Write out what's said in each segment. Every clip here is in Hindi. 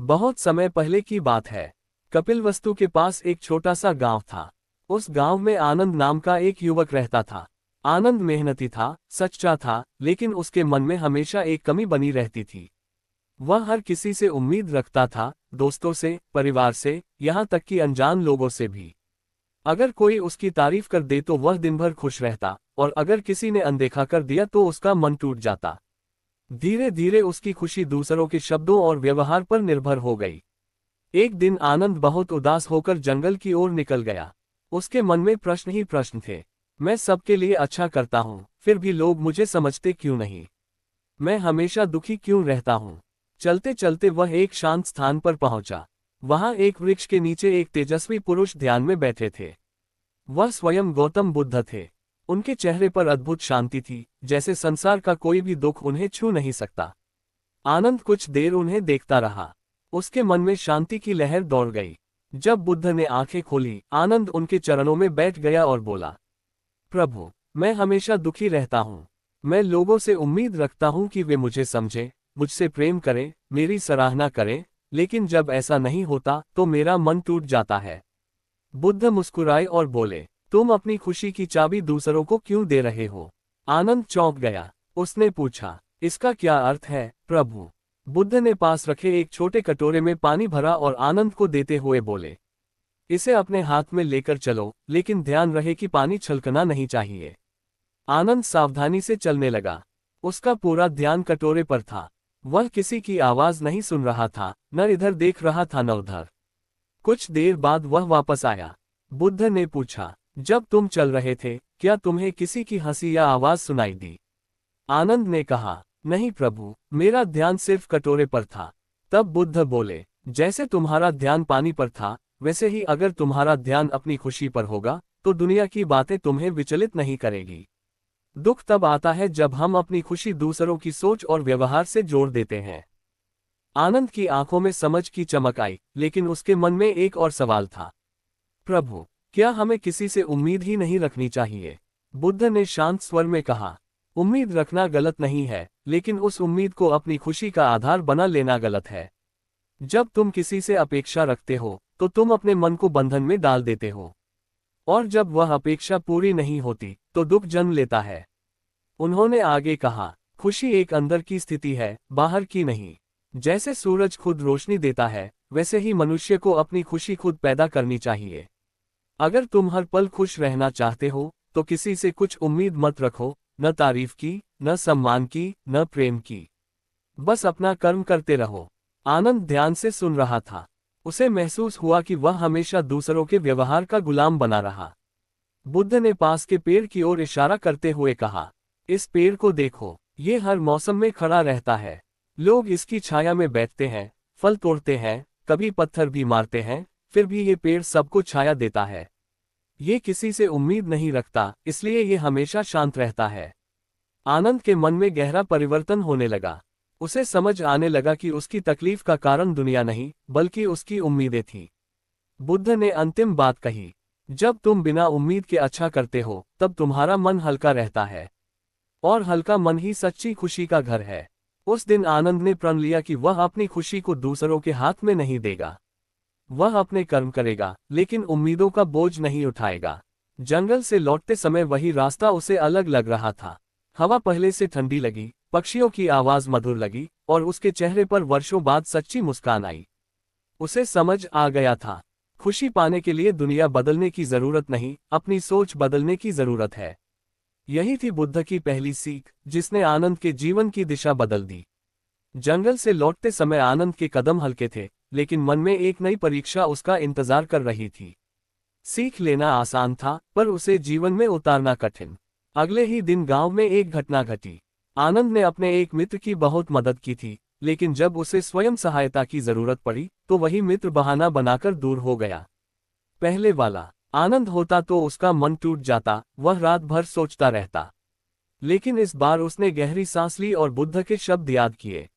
बहुत समय पहले की बात है। कपिलवस्तु के पास एक छोटा सा गांव था। उस गांव में आनंद नाम का एक युवक रहता था। आनंद मेहनती था, सच्चा था, लेकिन उसके मन में हमेशा एक कमी बनी रहती थी। वह हर किसी से उम्मीद रखता था, दोस्तों से, परिवार से, यहाँ तक कि अनजान लोगों से भी। अगर कोई उसकी तारीफ कर दे तो वह दिन भर खुश रहता, और अगर किसी ने अनदेखा कर दिया तो उसका मन टूट जाता। धीरे धीरे उसकी खुशी दूसरों के शब्दों और व्यवहार पर निर्भर हो गई। एक दिन आनंद बहुत उदास होकर जंगल की ओर निकल गया। उसके मन में प्रश्न ही प्रश्न थे। मैं सबके लिए अच्छा करता हूँ, फिर भी लोग मुझे समझते क्यों नहीं? मैं हमेशा दुखी क्यों रहता हूँ? चलते चलते वह एक शांत स्थान पर पहुंचा। वहां एक वृक्ष के नीचे एक तेजस्वी पुरुष ध्यान में बैठे थे। वह स्वयं गौतम बुद्ध थे। उनके चेहरे पर अद्भुत शांति थी, जैसे संसार का कोई भी दुख उन्हें छू नहीं सकता। आनंद कुछ देर उन्हें देखता रहा। उसके मन में शांति की लहर दौड़ गई। जब बुद्ध ने आंखें खोली, आनंद उनके चरणों में बैठ गया और बोला, प्रभु, मैं हमेशा दुखी रहता हूँ। मैं लोगों से उम्मीद रखता हूँ कि वे मुझे समझें, मुझसे प्रेम करें, मेरी सराहना करें, लेकिन जब ऐसा नहीं होता तो मेरा मन टूट जाता है। बुद्ध मुस्कुराए और बोले, तुम अपनी खुशी की चाबी दूसरों को क्यों दे रहे हो? आनंद चौंक गया। उसने पूछा, इसका क्या अर्थ है, प्रभु? बुद्ध ने पास रखे एक छोटे कटोरे में पानी भरा और आनंद को देते हुए बोले, इसे अपने हाथ में लेकर चलो, लेकिन ध्यान रहे कि पानी छलकना नहीं चाहिए। आनंद सावधानी से चलने लगा। उसका पूरा ध्यान कटोरे पर था। वह किसी की आवाज नहीं सुन रहा था, न इधर देख रहा था न उधर। कुछ देर बाद वह वापस आया। बुद्ध ने पूछा, जब तुम चल रहे थे, क्या तुम्हें किसी की हंसी या आवाज सुनाई दी? आनंद ने कहा, नहीं प्रभु, मेरा ध्यान सिर्फ कटोरे पर था। तब बुद्ध बोले, जैसे तुम्हारा ध्यान पानी पर था, वैसे ही अगर तुम्हारा ध्यान अपनी खुशी पर होगा, तो दुनिया की बातें तुम्हें विचलित नहीं करेगी। दुख तब आता है जब हम अपनी खुशी दूसरों की सोच और व्यवहार से जोड़ देते हैं। आनंद की आंखों में समझ की चमक आई, लेकिन उसके मन में एक और सवाल था। प्रभु, क्या हमें किसी से उम्मीद ही नहीं रखनी चाहिए? बुद्ध ने शांत स्वर में कहा, उम्मीद रखना गलत नहीं है, लेकिन उस उम्मीद को अपनी खुशी का आधार बना लेना गलत है। जब तुम किसी से अपेक्षा रखते हो, तो तुम अपने मन को बंधन में डाल देते हो। और जब वह अपेक्षा पूरी नहीं होती, तो दुख जन्म लेता है। उन्होंने आगे कहा, खुशी एक अंदर की स्थिति है, बाहर की नहीं। जैसे सूरज खुद रोशनी देता है, वैसे ही मनुष्य को अपनी खुशी खुद पैदा करनी चाहिए। अगर तुम हर पल खुश रहना चाहते हो, तो किसी से कुछ उम्मीद मत रखो, न तारीफ की, न सम्मान की, न प्रेम की। बस अपना कर्म करते रहो। आनंद ध्यान से सुन रहा था। उसे महसूस हुआ कि वह हमेशा दूसरों के व्यवहार का गुलाम बना रहा। बुद्ध ने पास के पेड़ की ओर इशारा करते हुए कहा, इस पेड़ को देखो, ये हर मौसम में खड़ा रहता है। लोग इसकी छाया में बैठते हैं, फल तोड़ते हैं, कभी पत्थर भी मारते हैं, फिर भी ये पेड़ सबको छाया देता है। ये किसी से उम्मीद नहीं रखता, इसलिए ये हमेशा शांत रहता है। आनंद के मन में गहरा परिवर्तन होने लगा। उसे समझ आने लगा कि उसकी तकलीफ का कारण दुनिया नहीं, बल्कि उसकी उम्मीदें थीं। बुद्ध ने अंतिम बात कही, जब तुम बिना उम्मीद के अच्छा करते हो, तब तुम्हारा मन हल्का रहता है। और हल्का मन ही सच्ची खुशी का घर है। उस दिन आनंद ने प्रण लिया कि वह अपनी खुशी को दूसरों के हाथ में नहीं देगा। वह अपने कर्म करेगा, लेकिन उम्मीदों का बोझ नहीं उठाएगा। जंगल से लौटते समय वही रास्ता उसे अलग लग रहा था। हवा पहले से ठंडी लगी, पक्षियों की आवाज मधुर लगी, और उसके चेहरे पर वर्षों बाद सच्ची मुस्कान आई। उसे समझ आ गया था, खुशी पाने के लिए दुनिया बदलने की जरूरत नहीं, अपनी सोच बदलने की जरूरत है। यही थी बुद्ध की पहली सीख, जिसने आनंद के जीवन की दिशा बदल दी। जंगल से लौटते समय आनंद के कदम हल्के थे, लेकिन मन में एक नई परीक्षा उसका इंतजार कर रही थी। सीख लेना आसान था, पर उसे जीवन में उतारना कठिन। अगले ही दिन गांव में एक घटना घटी। आनंद ने अपने एक मित्र की बहुत मदद की थी, लेकिन जब उसे स्वयं सहायता की जरूरत पड़ी, तो वही मित्र बहाना बनाकर दूर हो गया। पहले वाला आनंद होता तो उसका मन टूट जाता, वह रात भर सोचता रहता। लेकिन इस बार उसने गहरी सांस ली और बुद्ध के शब्द याद किए।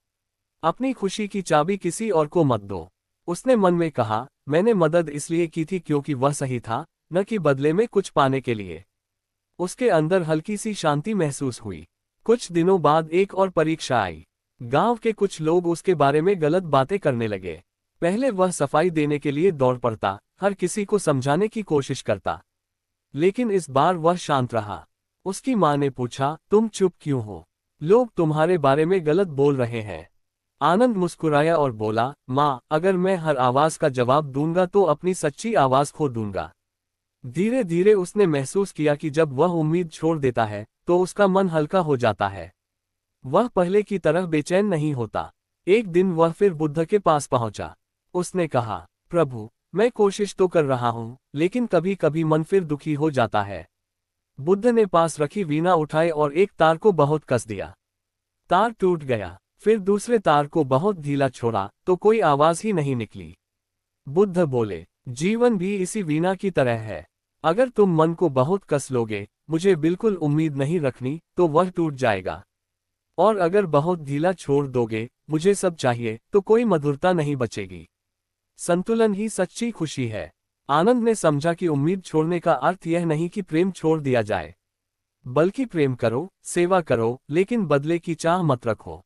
अपनी खुशी की चाबी किसी और को मत दो। उसने मन में कहा, मैंने मदद इसलिए की थी क्योंकि वह सही था, न कि बदले में कुछ पाने के लिए। उसके अंदर हल्की सी शांति महसूस हुई। कुछ दिनों बाद एक और परीक्षा आई। गांव के कुछ लोग उसके बारे में गलत बातें करने लगे। पहले वह सफाई देने के लिए दौड़ पड़ता, हर किसी को समझाने की कोशिश करता। लेकिन इस बार वह शांत रहा। उसकी माँ ने पूछा, तुम चुप क्यों हो? लोग तुम्हारे बारे में गलत बोल रहे हैं। आनंद मुस्कुराया और बोला, माँ, अगर मैं हर आवाज का जवाब दूंगा तो अपनी सच्ची आवाज खो दूंगा। धीरे धीरे उसने महसूस किया कि जब वह उम्मीद छोड़ देता है तो उसका मन हल्का हो जाता है। वह पहले की तरह बेचैन नहीं होता। एक दिन वह फिर बुद्ध के पास पहुंचा। उसने कहा, प्रभु, मैं कोशिश तो कर रहा हूं, लेकिन कभी कभी मन फिर दुखी हो जाता है। बुद्ध ने पास रखी वीणा उठाई और एक तार को बहुत कस दिया। तार टूट गया। फिर दूसरे तार को बहुत ढीला छोड़ा तो कोई आवाज ही नहीं निकली। बुद्ध बोले, जीवन भी इसी वीणा की तरह है। अगर तुम मन को बहुत कस लोगे, मुझे बिल्कुल उम्मीद नहीं रखनी, तो वह टूट जाएगा। और अगर बहुत ढीला छोड़ दोगे, मुझे सब चाहिए, तो कोई मधुरता नहीं बचेगी। संतुलन ही सच्ची खुशी है। आनंद ने समझा कि उम्मीद छोड़ने का अर्थ यह नहीं कि प्रेम छोड़ दिया जाए, बल्कि प्रेम करो, सेवा करो, लेकिन बदले की चाह मत रखो।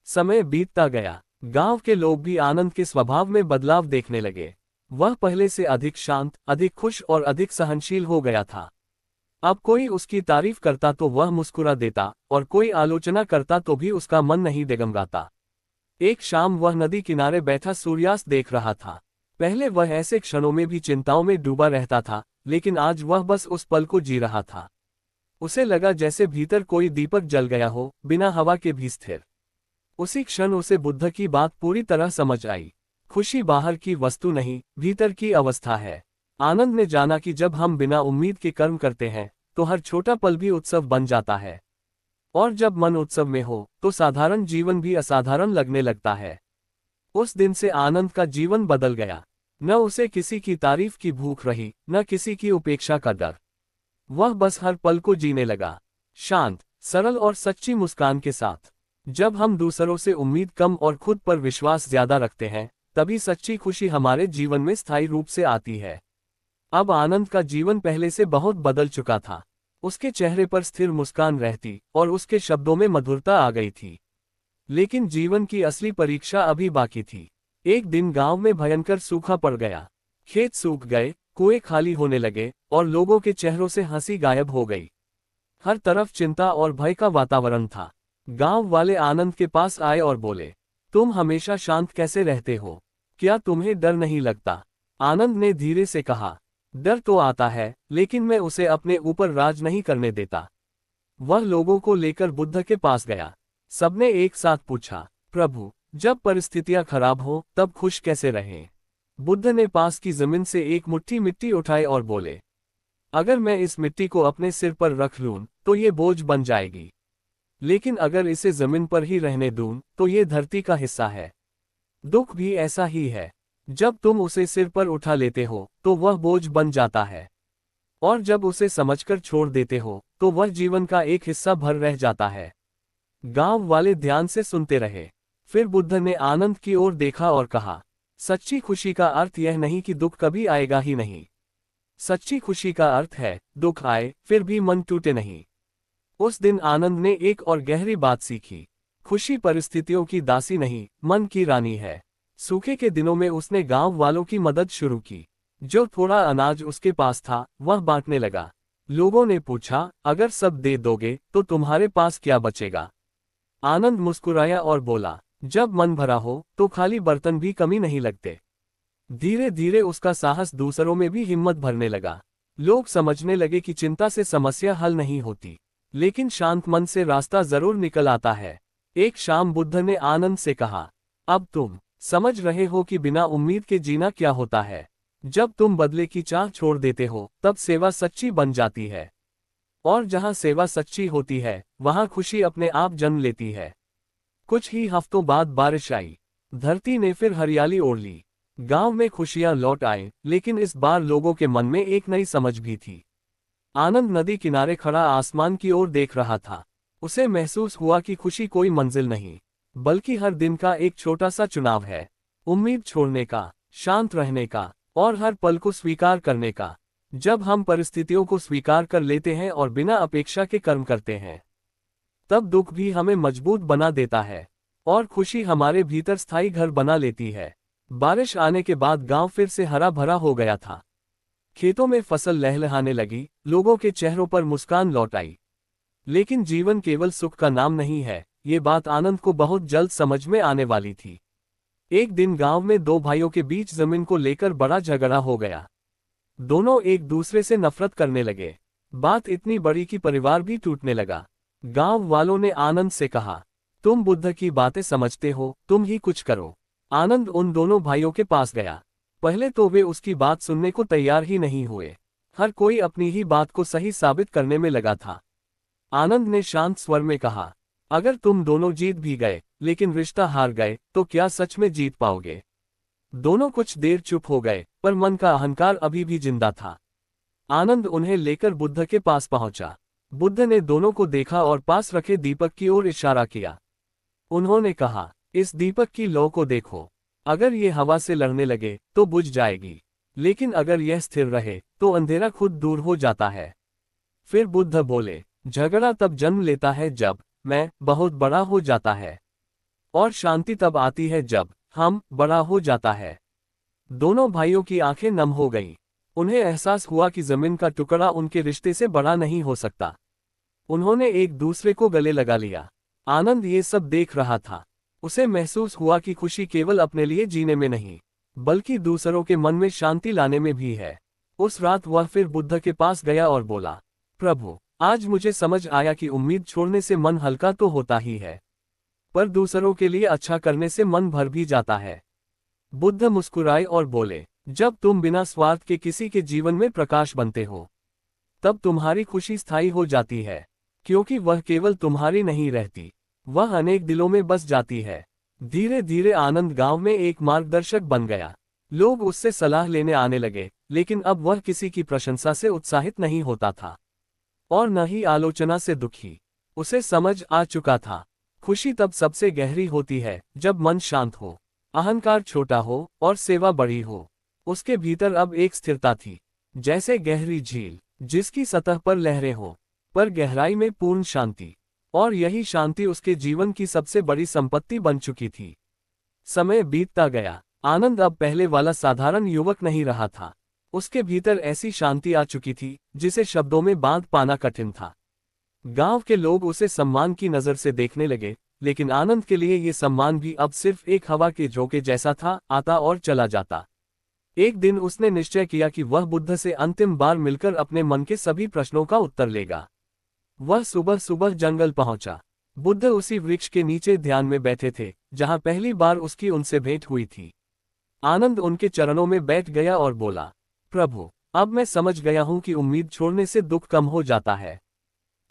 समय बीतता गया। गांव के लोग भी आनंद के स्वभाव में बदलाव देखने लगे। वह पहले से अधिक शांत, अधिक खुश और अधिक सहनशील हो गया था। अब कोई उसकी तारीफ करता तो वह मुस्कुरा देता, और कोई आलोचना करता तो भी उसका मन नहीं डगमगाता। एक शाम वह नदी किनारे बैठा सूर्यास्त देख रहा था। पहले वह ऐसे क्षणों में भी चिंताओं में डूबा रहता था, लेकिन आज वह बस उस पल को जी रहा था। उसे लगा जैसे भीतर कोई दीपक जल गया हो, बिना हवा के भी स्थिर। उसी क्षण उसे बुद्ध की बात पूरी तरह समझ आई। खुशी बाहर की वस्तु नहीं, भीतर की अवस्था है। आनंद ने जाना कि जब हम बिना उम्मीद के कर्म करते हैं, तो हर छोटा पल भी उत्सव बन जाता है। और जब मन उत्सव में हो, तो साधारण जीवन भी असाधारण लगने लगता है। उस दिन से आनंद का जीवन बदल गया। न उसे किसी की तारीफ की भूख रही, न किसी की उपेक्षा का डर। वह बस हर पल को जीने लगा, शांत, सरल और सच्ची मुस्कान के साथ। जब हम दूसरों से उम्मीद कम और खुद पर विश्वास ज्यादा रखते हैं, तभी सच्ची खुशी हमारे जीवन में स्थायी रूप से आती है। अब आनंद का जीवन पहले से बहुत बदल चुका था। उसके चेहरे पर स्थिर मुस्कान रहती, और उसके शब्दों में मधुरता आ गई थी। लेकिन जीवन की असली परीक्षा अभी बाकी थी। एक दिन गांव में भयंकर सूखा पड़ गया। खेत सूख गए, कुएं खाली होने लगे, और लोगों के चेहरों से हंसी गायब हो गई। हर तरफ चिंता और भय का वातावरण था। गांव वाले आनंद के पास आए और बोले, तुम हमेशा शांत कैसे रहते हो? क्या तुम्हें डर नहीं लगता? आनंद ने धीरे से कहा, डर तो आता है, लेकिन मैं उसे अपने ऊपर राज नहीं करने देता। वह लोगों को लेकर बुद्ध के पास गया। सबने एक साथ पूछा, प्रभु, जब परिस्थितियां खराब हो तब खुश कैसे रहें? बुद्ध ने पास की जमीन से एक मुट्ठी मिट्टी उठाई और बोले, अगर मैं इस मिट्टी को अपने सिर पर रख लूं, तो ये बोझ बन जाएगी। लेकिन अगर इसे जमीन पर ही रहने दूं, तो ये धरती का हिस्सा है। दुख भी ऐसा ही है। जब तुम उसे सिर पर उठा लेते हो, तो वह बोझ बन जाता है। और जब उसे समझकर छोड़ देते हो, तो वह जीवन का एक हिस्सा भर रह जाता है। गांव वाले ध्यान से सुनते रहे। फिर बुद्ध ने आनंद की ओर देखा और कहा, सच्ची खुशी का अर्थ यह नहीं कि दुख कभी आएगा ही नहीं। सच्ची खुशी का अर्थ है, दुख आए फिर भी मन टूटे नहीं। उस दिन आनंद ने एक और गहरी बात सीखी। खुशी परिस्थितियों की दासी नहीं, मन की रानी है। सूखे के दिनों में उसने गांव वालों की मदद शुरू की। जो थोड़ा अनाज उसके पास था, वह बांटने लगा। लोगों ने पूछा, अगर सब दे दोगे तो तुम्हारे पास क्या बचेगा? आनंद मुस्कुराया और बोला, जब मन भरा हो तो खाली बर्तन भी कमी नहीं लगते। धीरे धीरे उसका साहस दूसरों में भी हिम्मत भरने लगा। लोग समझने लगे कि चिंता से समस्या हल नहीं होती, लेकिन शांत मन से रास्ता जरूर निकल आता है। एक शाम बुद्ध ने आनंद से कहा, अब तुम समझ रहे हो कि बिना उम्मीद के जीना क्या होता है। जब तुम बदले की चाह छोड़ देते हो, तब सेवा सच्ची बन जाती है। और जहां सेवा सच्ची होती है, वहां खुशी अपने आप जन्म लेती है। कुछ ही हफ्तों बाद बारिश आई। धरती ने फिर हरियाली ओढ़ ली। गांव में खुशियां लौट आए, लेकिन इस बार लोगों के मन में एक नई समझ भी थी। आनंद नदी किनारे खड़ा आसमान की ओर देख रहा था। उसे महसूस हुआ कि खुशी कोई मंजिल नहीं, बल्कि हर दिन का एक छोटा सा चुनाव है। उम्मीद छोड़ने का, शांत रहने का, और हर पल को स्वीकार करने का। जब हम परिस्थितियों को स्वीकार कर लेते हैं और बिना अपेक्षा के कर्म करते हैं, तब दुख भी हमें मजबूत बना देता है, और खुशी हमारे भीतर स्थायी घर बना लेती है। बारिश आने के बाद गांव फिर से हरा भरा हो गया था। खेतों में फसल लहलहाने लगी, लोगों के चेहरों पर मुस्कान लौट आई। लेकिन जीवन केवल सुख का नाम नहीं है, ये बात आनंद को बहुत जल्द समझ में आने वाली थी। एक दिन गांव में दो भाइयों के बीच जमीन को लेकर बड़ा झगड़ा हो गया। दोनों एक दूसरे से नफरत करने लगे। बात इतनी बड़ी कि परिवार भी टूटने लगा। गांव वालों ने आनंद से कहा, तुम बुद्ध की बातें समझते हो, तुम ही कुछ करो। आनंद उन दोनों भाइयों के पास गया। पहले तो वे उसकी बात सुनने को तैयार ही नहीं हुए। हर कोई अपनी ही बात को सही साबित करने में लगा था। आनंद ने शांत स्वर में कहा, अगर तुम दोनों जीत भी गए लेकिन रिश्ता हार गए तो क्या सच में जीत पाओगे? दोनों कुछ देर चुप हो गए, पर मन का अहंकार अभी भी जिंदा था। आनंद उन्हें लेकर बुद्ध के पास पहुंचा। बुद्ध ने दोनों को देखा और पास रखे दीपक की ओर इशारा किया। उन्होंने कहा, इस दीपक की लौ को देखो। अगर ये हवा से लड़ने लगे तो बुझ जाएगी, लेकिन अगर यह स्थिर रहे तो अंधेरा खुद दूर हो जाता है। फिर बुद्ध बोले, झगड़ा तब जन्म लेता है जब मैं बहुत बड़ा हो जाता है, और शांति तब आती है जब हम बड़ा हो जाता है। दोनों भाइयों की आंखें नम हो गईं। उन्हें एहसास हुआ कि जमीन का टुकड़ा उनके रिश्ते से बड़ा नहीं हो सकता। उन्होंने एक दूसरे को गले लगा लिया। आनंद ये सब देख रहा था। उसे महसूस हुआ कि खुशी केवल अपने लिए जीने में नहीं, बल्कि दूसरों के मन में शांति लाने में भी है। उस रात वह फिर बुद्ध के पास गया और बोला, प्रभु, आज मुझे समझ आया कि उम्मीद छोड़ने से मन हल्का तो होता ही है, पर दूसरों के लिए अच्छा करने से मन भर भी जाता है। बुद्ध मुस्कुराए और बोले, जब तुम बिना स्वार्थ के किसी के जीवन में प्रकाश बनते हो, तब तुम्हारी खुशी स्थायी हो जाती है, क्योंकि वह केवल तुम्हारी नहीं रहती, वह अनेक दिलों में बस जाती है। धीरे धीरे आनंद गांव में एक मार्गदर्शक बन गया। लोग उससे सलाह लेने आने लगे, लेकिन अब वह किसी की प्रशंसा से उत्साहित नहीं होता था, और न ही आलोचना से दुखी। उसे समझ आ चुका था, खुशी तब सबसे गहरी होती है जब मन शांत हो, अहंकार छोटा हो और सेवा बड़ी हो। उसके भीतर अब एक स्थिरता थी, जैसे गहरी झील जिसकी सतह पर लहरें हो, पर गहराई में पूर्ण शांति। और यही शांति उसके जीवन की सबसे बड़ी संपत्ति बन चुकी थी। समय बीतता गया। आनंद अब पहले वाला साधारण युवक नहीं रहा था। उसके भीतर ऐसी शांति आ चुकी थी जिसे शब्दों में बांध पाना कठिन था। गांव के लोग उसे सम्मान की नजर से देखने लगे, लेकिन आनंद के लिए ये सम्मान भी अब सिर्फ एक हवा के झोंके जैसा था, आता और चला जाता। एक दिन उसने निश्चय किया कि वह बुद्ध से अंतिम बार मिलकर अपने मन के सभी प्रश्नों का उत्तर लेगा। वह सुबह सुबह जंगल पहुंचा। बुद्ध उसी वृक्ष के नीचे ध्यान में बैठे थे जहां पहली बार उसकी उनसे भेंट हुई थी। आनंद उनके चरणों में बैठ गया और बोला, प्रभु, अब मैं समझ गया हूं कि उम्मीद छोड़ने से दुख कम हो जाता है,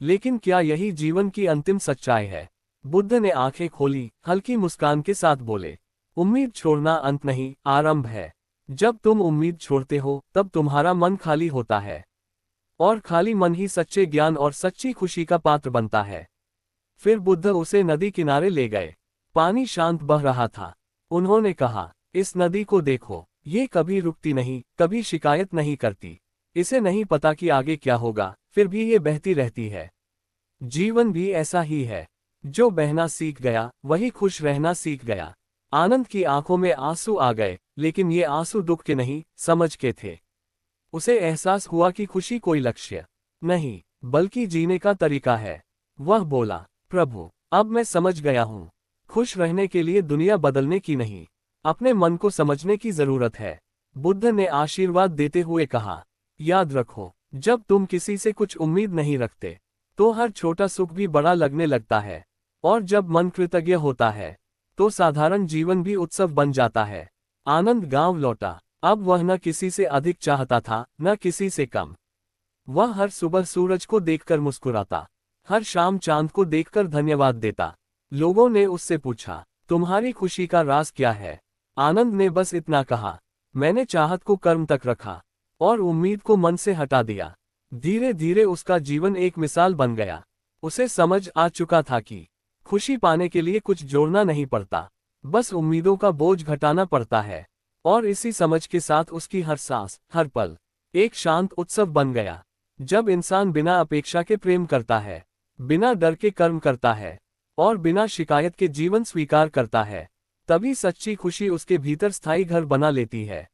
लेकिन क्या यही जीवन की अंतिम सच्चाई है? बुद्ध ने आंखें खोली, हल्की मुस्कान के साथ बोले, उम्मीद छोड़ना अंत नहीं, आरंभ है। जब तुम उम्मीद छोड़ते हो तब तुम्हारा मन खाली होता है, और खाली मन ही सच्चे ज्ञान और सच्ची खुशी का पात्र बनता है। फिर बुद्ध उसे नदी किनारे ले गए। पानी शांत बह रहा था। उन्होंने कहा, इस नदी को देखो, ये कभी रुकती नहीं, कभी शिकायत नहीं करती। इसे नहीं पता कि आगे क्या होगा, फिर भी ये बहती रहती है। जीवन भी ऐसा ही है, जो बहना सीख गया वही खुश रहना सीख गया। आनंद की आंखों में आंसू आ गए, लेकिन ये आंसू दुख के नहीं, समझ के थे। उसे एहसास हुआ कि खुशी कोई लक्ष्य नहीं, बल्कि जीने का तरीका है। वह बोला, प्रभु, अब मैं समझ गया हूँ, खुश रहने के लिए दुनिया बदलने की नहीं, अपने मन को समझने की जरूरत है। बुद्ध ने आशीर्वाद देते हुए कहा, याद रखो, जब तुम किसी से कुछ उम्मीद नहीं रखते, तो हर छोटा सुख भी बड़ा लगने लगता है, और जब मन कृतज्ञ होता है, तो साधारण जीवन भी उत्सव बन जाता है। आनंद गांव लौटा। अब वह न किसी से अधिक चाहता था, न किसी से कम। वह हर सुबह सूरज को देखकर मुस्कुराता, हर शाम चांद को देखकर धन्यवाद देता। लोगों ने उससे पूछा, तुम्हारी खुशी का राज क्या है? आनंद ने बस इतना कहा, मैंने चाहत को कर्म तक रखा और उम्मीद को मन से हटा दिया। धीरे धीरे उसका जीवन एक मिसाल बन गया। उसे समझ आ चुका था कि खुशी पाने के लिए कुछ जोड़ना नहीं पड़ता, बस उम्मीदों का बोझ घटाना पड़ता है। और इसी समझ के साथ उसकी हर सांस, हर पल एक शांत उत्सव बन गया। जब इंसान बिना अपेक्षा के प्रेम करता है, बिना डर के कर्म करता है, और बिना शिकायत के जीवन स्वीकार करता है, तभी सच्ची खुशी उसके भीतर स्थायी घर बना लेती है।